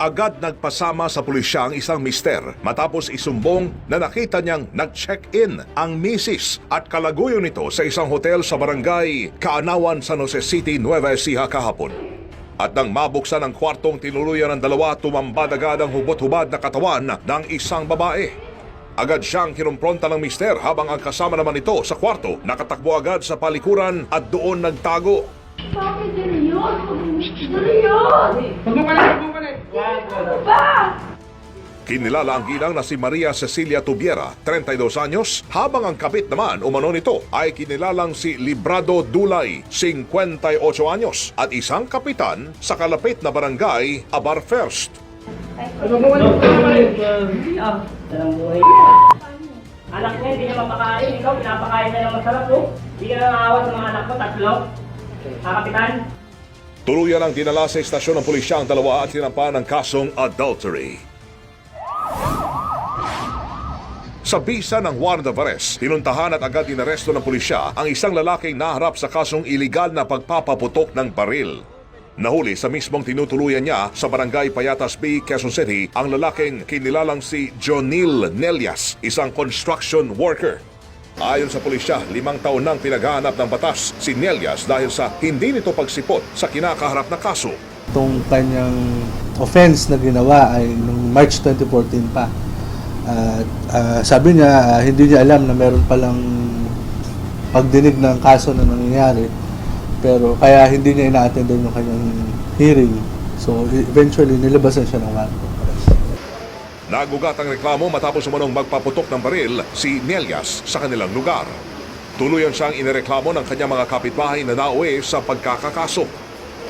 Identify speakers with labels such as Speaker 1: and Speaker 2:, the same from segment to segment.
Speaker 1: agad nagpasama sa pulisya ang isang mister matapos isumbong na nakita niyang nag-check-in ang misis at kalaguyo nito sa isang hotel sa barangay Kaanawan, San Jose City, Nueva Ecija kahapon. At nang mabuksan ang kwartong tinuluyan ng dalawa, tumambad agad ang hubot-hubad na katawan ng isang babae. Agad siyang kinumpronta ng mister habang ang kasama naman ito sa kwarto nakatakbo agad sa palikuran at doon nagtago.
Speaker 2: Bakit seryoso? Seryoso! Ano ba?
Speaker 1: Kinilala ang ginang na si Maria Cecilia Tubiera, 32 anyos, habang ang kapit naman umano nito ay kinilalang si Librado Dulay, 58 anyos, at isang kapitan sa kalapit na barangay Abar First.
Speaker 3: Anak niya, hindi niya mapakain. Ikaw, pinapakain na ng masarap, no? Hindi ka nangaawat ng mga anak ko, tatlo. Kapitan?
Speaker 1: Tuluyan ang dinala sa istasyon ng pulisya ang dalawa at sinampahan ng kasong adultery. Sa bisa ng warrant of arrest, tinuntahan at agad inaresto ng pulisya ang isang lalaking naharap sa kasong iligal na pagpapaputok ng baril. Nahuli sa mismong tinutuluyan niya sa barangay Payatas B, Quezon City ang lalaking kinilalang si Jonil Nelias, isang construction worker. Ayon sa pulisya, 5 taon nang pinaghahanap ng batas si Nelias dahil sa hindi nito pagsipot sa kinakaharap na kaso.
Speaker 4: Itong kanyang offense na ginawa ay noong March 2014 pa. Sabi niya, hindi niya alam na meron palang pagdinig ng kaso na nangyayari. Pero kaya hindi niya ina-attend yung kanyang hearing. So eventually nilabasan siya ng warrant.
Speaker 1: Nagugat ang reklamo matapos umanong magpaputok ng baril si Nelias sa kanilang lugar. Tuluyan siyang inireklamo ng kanyang mga kapitbahay na nauwi sa pagkakakaso.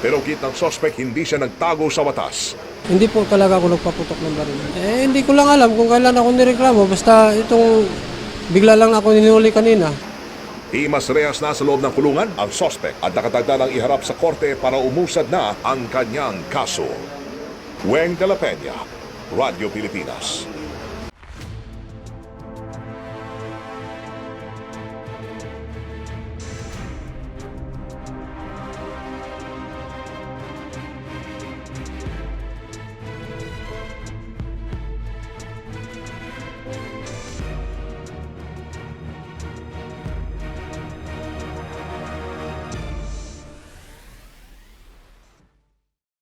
Speaker 1: Pero git ng sospek, hindi siya nagtago sa batas.
Speaker 5: Hindi po talaga ako nagpaputok ng baril. Hindi ko lang alam kung kailan ako nireklamo. Basta itong bigla lang ako ninuli kanina.
Speaker 1: Himas rehas na sa loob ng kulungan ang sospek at nakatagda ng iharap sa korte para umusad na ang kanyang kaso. Weng de la Peña, Radio Pilipinas.